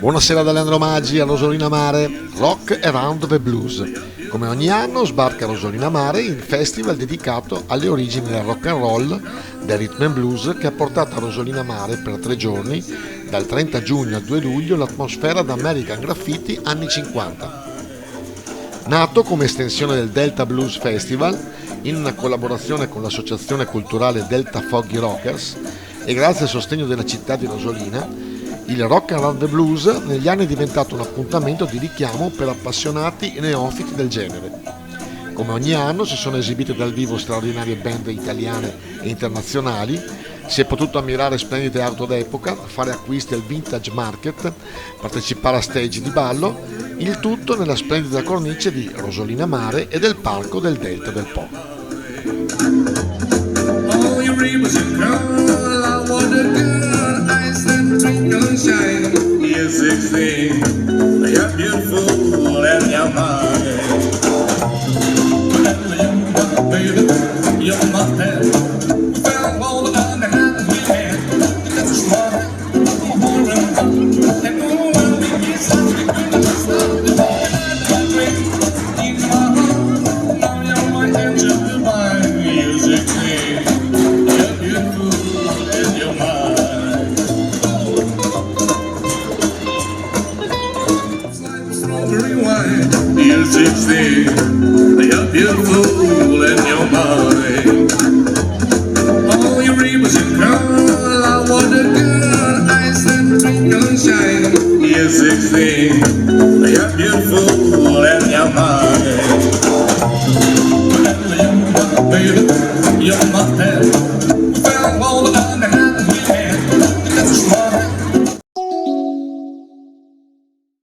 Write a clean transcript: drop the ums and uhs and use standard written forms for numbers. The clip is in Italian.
Buonasera da Leandro Maggi a Rosolina Mare, Rock Around the Blues. Come ogni anno sbarca a Rosolina Mare il festival dedicato alle origini del rock and roll, del rhythm and blues, che ha portato a Rosolina Mare per 3 giorni, dal 30 giugno al 2 luglio, l'atmosfera da American Graffiti anni 50. Nato come estensione del Delta Blues Festival, in una collaborazione con l'associazione culturale Delta Foggy Rockers e grazie al sostegno della città di Rosolina, il Rock Around the Blues negli anni è diventato un appuntamento di richiamo per appassionati e neofiti del genere. Come ogni anno si sono esibite dal vivo straordinarie band italiane e internazionali, si è potuto ammirare splendide auto d'epoca, fare acquisti al Vintage Market, partecipare a stage di ballo, il tutto nella splendida cornice di Rosolina Mare e del Parco del Delta del Po. You're beautiful in your mind. All you read was your girl. I want a good ice and twinkle and shine. You're 16. You're beautiful.